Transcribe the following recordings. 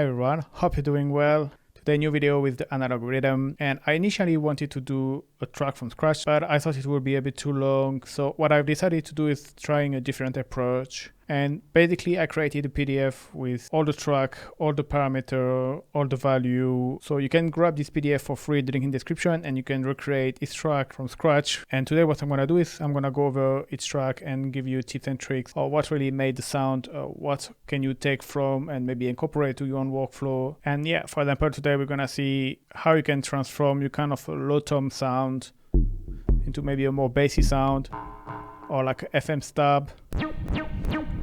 Hi everyone, hope you're doing well. Today new video with the Analog Rytm, and I initially wanted to do a track from scratch, but I thought it would be a bit too long. So what I've decided to do is trying a different approach. And basically I created a PDF with all the track, all the parameter, all the value. So you can grab this PDF for free, the link in the description, and you can recreate each track from scratch. And today what I'm going to do is I'm going to go over each track and give you tips and tricks or what really made the sound, what can you take from and maybe incorporate to your own workflow. And yeah, for example, today we're going to see how you can transform your kind of low tom sound into maybe a more bassy sound, or like a FM stub,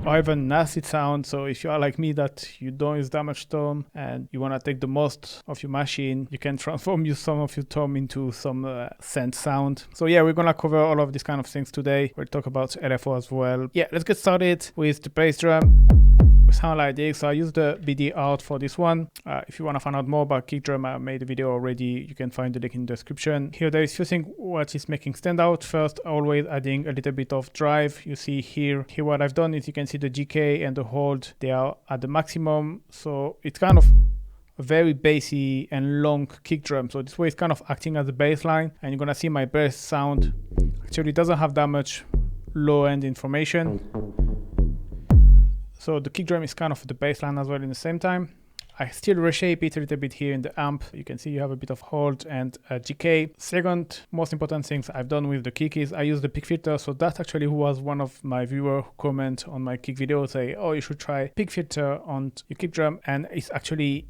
or even nasty sound. So if you are like me that you don't use that much tom and you want to take the most of your machine, you can transform some of your tom into some synth sound. So yeah, we're gonna cover all of these kind of things today. We'll talk about LFO as well. Yeah, let's get started with the bass drum. We sound like this. So I used the BD art for this one. If you want to find out more about kick drum, I made a video already. You can find the link in the description. Here there is few things what is making stand out. First, always adding a little bit of drive. You see here what I've done is you can see the GK and the hold, they are at the maximum. So it's kind of a very bassy and long kick drum. So this way it's kind of acting as a bass line, and you're gonna see my bass sound actually doesn't have that much low end information. So the kick drum is kind of the bass line as well in the same time. I still reshape it a little bit here in the amp. You can see you have a bit of hold and GK. Second most important things I've done with the kick is I use the peak filter. So that actually was one of my viewer who comment on my kick video, say, oh, you should try peak filter on your kick drum, and it's actually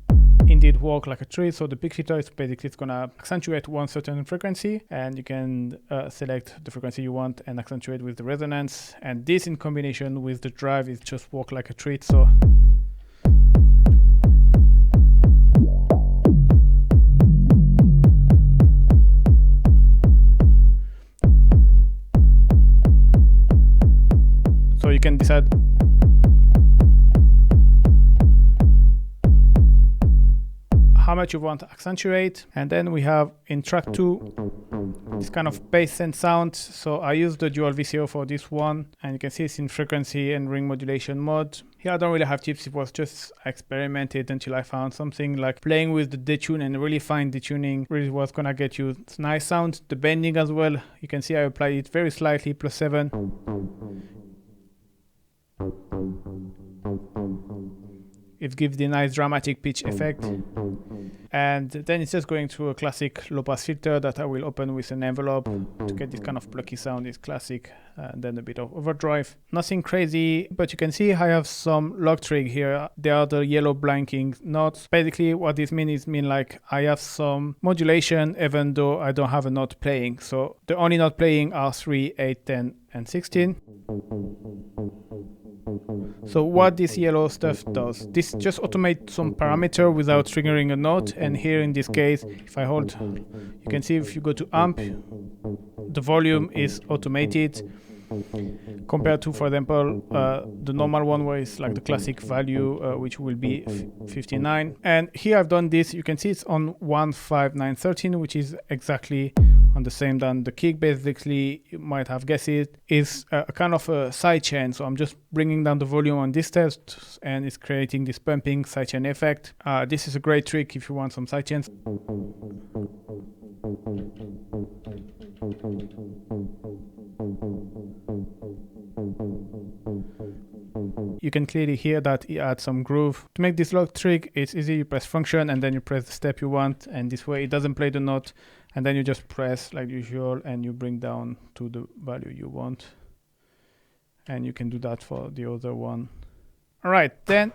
indeed work like a treat. So the peak filter is basically it's gonna accentuate one certain frequency, and you can select the frequency you want and accentuate with the resonance. And this in combination with the drive is just work like a treat. So you can decide how much you want to accentuate. And then we have in track 2 this kind of bass synth sound. So I use the dual VCO for this one, and you can see it's in frequency and ring modulation mode. Here I don't really have tips, it was just experimented until I found something like playing with the detune, and really fine detuning really was gonna get you nice sound. The bending as well, you can see I applied it very slightly, +7. It gives the nice dramatic pitch effect. And then it's just going through a classic low pass filter that I will open with an envelope to get this kind of plucky sound. Is classic, and then a bit of overdrive. Nothing crazy, but you can see I have some log trig here. They are the yellow blanking notes. Basically what this means is like I have some modulation even though I don't have a note playing. So the only note playing are 3, 8, 10 and 16. So what this yellow stuff does, this just automates some parameter without triggering a note. And here in this case, if I hold, you can see if you go to amp, the volume is automated compared to, for example, the normal one where it's like the classic value, which will be 59. And here I've done this, you can see it's on 15913, which is exactly on the same than the kick. Basically, you might have guessed it, is a kind of a sidechain. So I'm just bringing down the volume on this test, and it's creating this pumping sidechain effect. This is a great trick if you want some sidechains. You can clearly hear that it adds some groove. To make this log trick, it's easy. You press function and then you press the step you want, and this way it doesn't play the note, and then you just press like usual and you bring down to the value you want. And you can do that for the other one. All right, then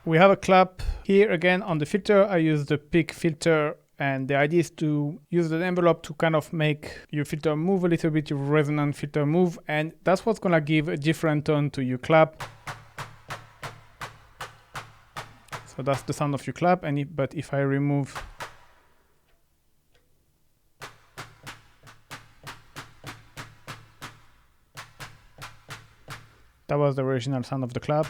we have a clap. Here again on the filter, I use the peak filter, and the idea is to use the envelope to kind of make your filter move a little bit, your resonant filter move, and that's what's gonna give a different tone to your clap. So that's the sound of your clap, and but if I remove that was the original sound of the clap.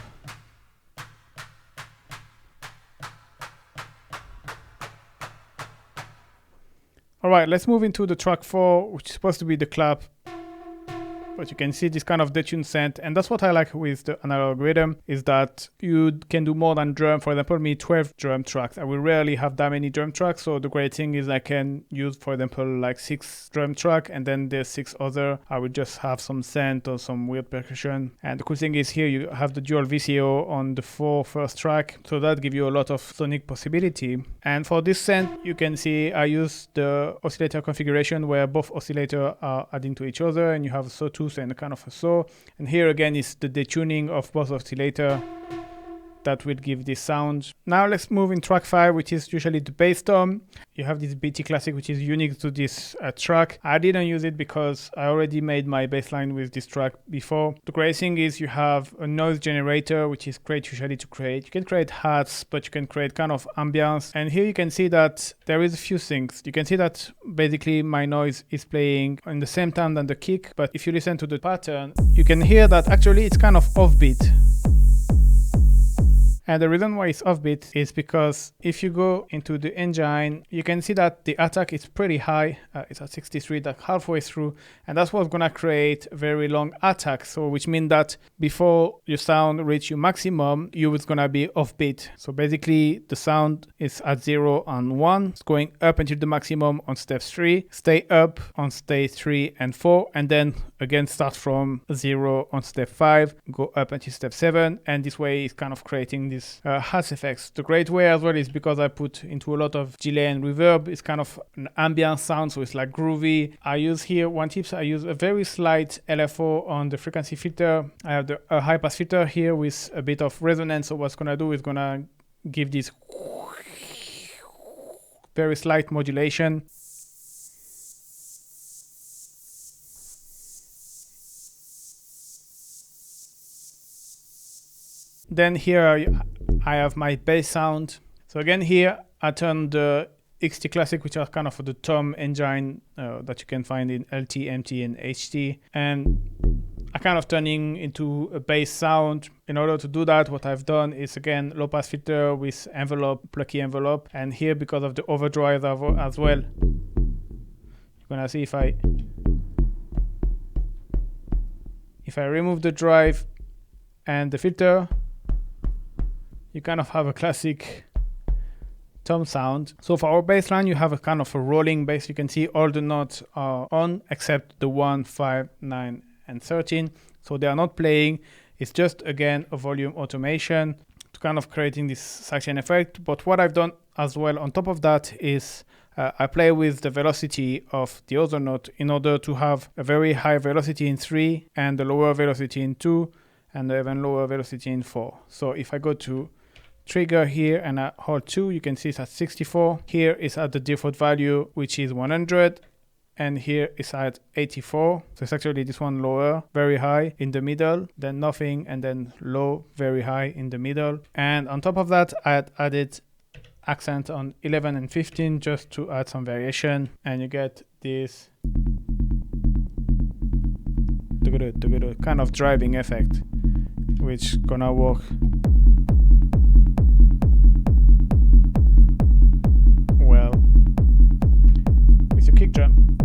All right, let's move into the track 4, which is supposed to be the clap. but you can see this kind of Detune scent, and that's what I like with the Analog Rytm, is that you can do more than drum. For example, me 12 drum tracks. I will rarely have that many drum tracks, so the great thing is I can use, for example, like 6 drum track, and then there's 6 other. I will just have some scent or some weird percussion. And the cool thing is here you have the dual VCO on the 4 first track, so that gives you a lot of sonic possibility. And for this scent, you can see I use the oscillator configuration where both oscillators are adding to each other, and you have a sawtooth and a kind of a saw. And here again is the detuning of both oscillator that will give this sound. Now let's move in track 5, which is usually the bass tom. You have this BT Classic, which is unique to this track. I didn't use it because I already made my bass line with this track before. The great thing is you have a noise generator, which is great usually to create. You can create hats, but you can create kind of ambience. And here you can see that there is a few things. You can see that basically my noise is playing in the same time than the kick, but if you listen to the pattern, you can hear that actually it's kind of offbeat. And the reason why it's offbeat is because if you go into the engine, you can see that the attack is pretty high. It's at 63, like halfway through. And that's what's gonna create very long attacks. So which means that before your sound reach your maximum, you is gonna be offbeat. So basically the sound is at 0 and 1. It's going up until the maximum on step 3, stay up on stage 3 and 4, and then again start from 0 on step 5, go up until step 7. And this way it's kind of creating these hats effects. The great way as well is because I put into a lot of delay and reverb. It's kind of an ambient sound, so it's like groovy. I use here one tip. I use a very slight LFO on the frequency filter. I have a high pass filter here with a bit of resonance. So what's gonna do is gonna give this very slight modulation. Then here I have my bass sound. So again here I turn the XT Classic, which are kind of the tom engine that you can find in LT, MT and HT. And I kind of turning into a bass sound. In order to do that, what I've done is again low pass filter with envelope, plucky envelope. And here because of the overdrive as well, you're gonna see if I remove the drive and the filter, you kind of have a classic tom sound. So for our bass line, you have a kind of a rolling bass. You can see all the notes are on except the 1, 5, 9, and 13. So they are not playing. It's just, again, a volume automation to kind of creating this sidechain effect. But what I've done as well on top of that is I play with the velocity of the other note in order to have a very high velocity in 3 and a lower velocity in 2 and even lower velocity in 4. So if I go to trigger here and I hold 2, you can see it's at 64. Here is at the default value, which is 100. And here is at 84. So it's actually this one lower, very high in the middle, then nothing, and then low, very high in the middle. And on top of that, I had added accent on 11 and 15 just to add some variation. And you get this kind of driving effect, which gonna work well with your kick drum.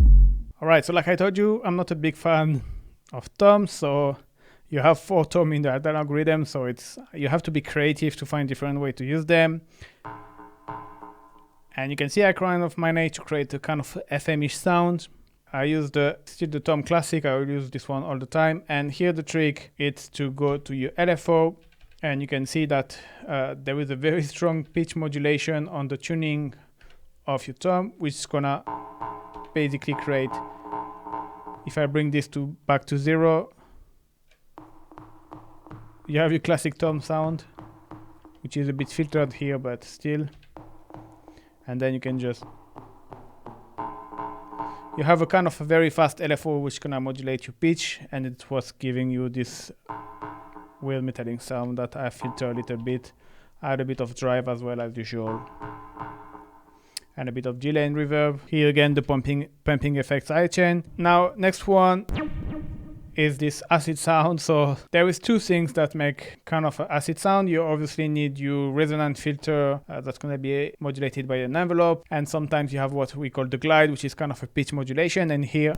Alright, so like I told you, I'm not a big fan of toms, so you have 4 toms in the Analog Rytm, so you have to be creative to find different way to use them. And you can see I kind of managed to create a kind of FM-ish sound. I use still the Tom Classic. I will use this one all the time. And here the trick is to go to your LFO, and you can see that there is a very strong pitch modulation on the tuning of your tom, which is gonna basically create, if I bring this back to 0, you have your classic tom sound, which is a bit filtered here, but still. And then you can just, you have a kind of a very fast LFO which gonna modulate your pitch, and it was giving you this weird metallic sound that I filter a little bit. I had a bit of drive as well as usual, and a bit of delay and reverb. Here again the pumping effect sidechain. Now next one is this acid sound. So there is 2 things that make kind of an acid sound. You obviously need your resonant filter that's going to be modulated by an envelope, and sometimes you have what we call the glide, which is kind of a pitch modulation. And here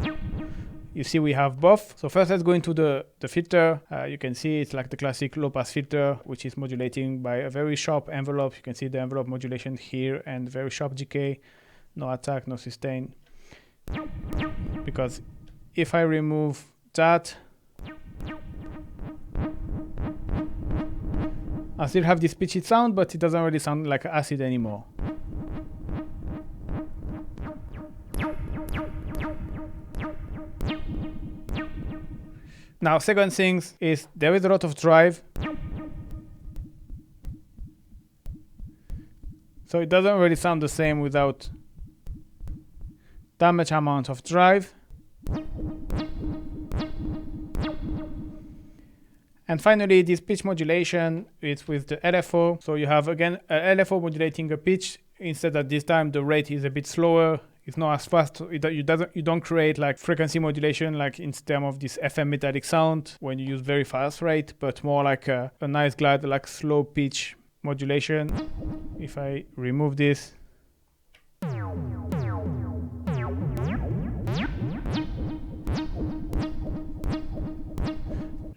you see we have both. So first let's go into the filter. You can see it's like the classic low pass filter, which is modulating by a very sharp envelope. You can see the envelope modulation here and very sharp decay, no attack, no sustain. Because if I remove that, I still have this pitchy sound, but it doesn't really sound like acid anymore. Now, second thing is there is a lot of drive. So it doesn't really sound the same without that much amount of drive. And finally, this pitch modulation is with the LFO. So you have again a LFO modulating a pitch. Instead at this time the rate is a bit slower. It's not as fast. You don't create like frequency modulation like in terms of this FM metallic sound when you use very fast rate, but more like a nice glide, like slow pitch modulation. If I remove this,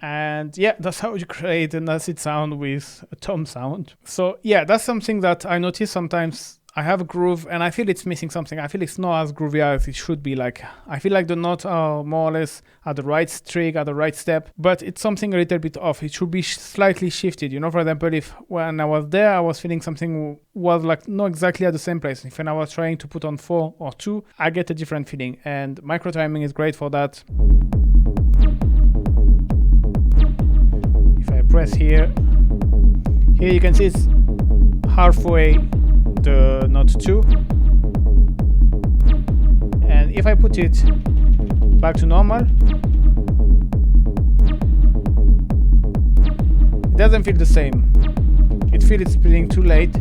and yeah, that's how you create an acid sound with a tom sound. So yeah, that's something that I notice sometimes. I have a groove and I feel it's missing something. I feel it's not as groovy as it should be. Like I feel like the notes are more or less at the right string, at the right step, but it's something a little bit off. It should be slightly shifted. You know, for example, if when I was there, I was feeling something was like not exactly at the same place. If when I was trying to put on 4 or 2, I get a different feeling, and micro timing is great for that. If I press here you can see it's halfway the note 2, and if I put it back to normal, it doesn't feel the same. It feels it's playing too late,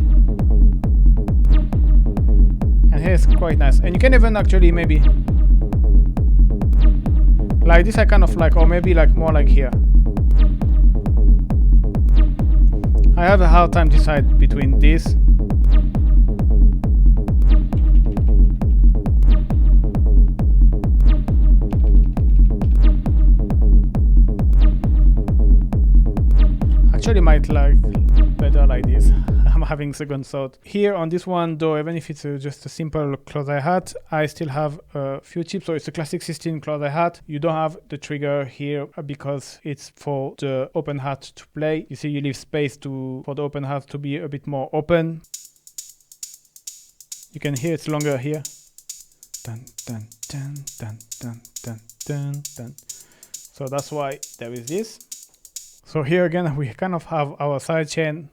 and here it's quite nice. And you can even actually maybe like this, I kind of like, or maybe like more like here. I have a hard time decide between this. Actually might like better like this. I'm having second thought. Here on this one though, even if it's just a simple close hi-hat, I still have a few chips. So it's a classic 16 close hi-hat. You don't have the trigger here because it's for the open hat to play. You see you leave space for the open hat to be a bit more open. You can hear it's longer here. Dun, dun, dun, dun, dun, dun, dun, dun. So that's why there is this. So here again, we kind of have our sidechain,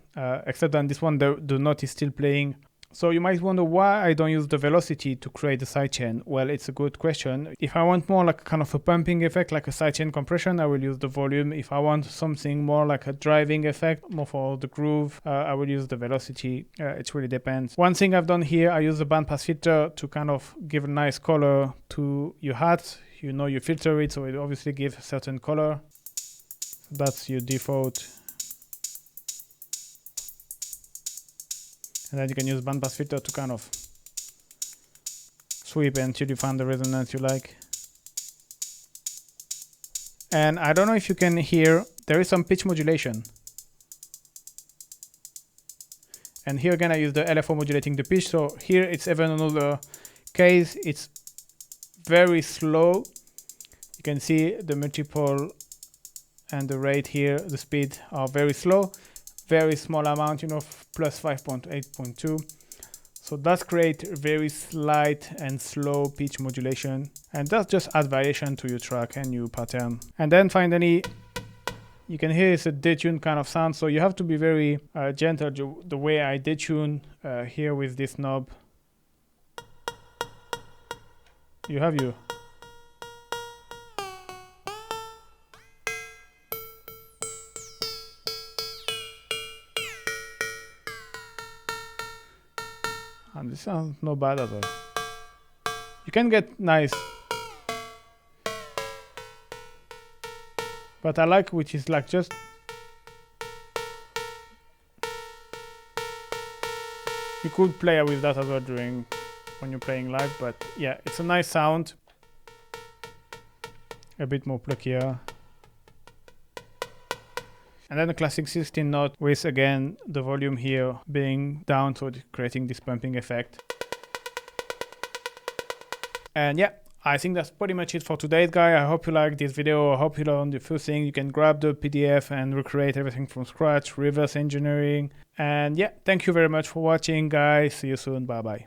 except on this one, the note is still playing. So you might wonder why I don't use the velocity to create the sidechain. Well, it's a good question. If I want more like kind of a pumping effect, like a sidechain compression, I will use the volume. If I want something more like a driving effect, more for the groove, I will use the velocity. It really depends. One thing I've done here, I use the bandpass filter to kind of give a nice color to your hat. You know, you filter it, so it obviously gives a certain color. That's your default. And then you can use bandpass filter to kind of sweep until you find the resonance you like. And I don't know if you can hear, there is some pitch modulation. And here again I use the LFO modulating the pitch. So here it's even another case, it's very slow. You can see the multiple and the rate here, the speed are very slow, very small amount, you know, plus 5.8.2. So that's create very slight and slow pitch modulation, and that just adds variation to your track and your pattern. And then finally, you can hear it's a detune kind of sound, so you have to be very gentle the way I detune here with this knob. You have your and this sounds not bad at all. You can get nice, but I like which is like just you could play with that as well during when you're playing live, but yeah, it's a nice sound. a bit more pluckier. And then a classic 16 note with, again, the volume here being down, so creating this pumping effect. And yeah, I think that's pretty much it for today, guys. I hope you liked this video. I hope you learned a few things. You can grab the PDF and recreate everything from scratch, reverse engineering. And yeah, thank you very much for watching, guys. See you soon. Bye-bye.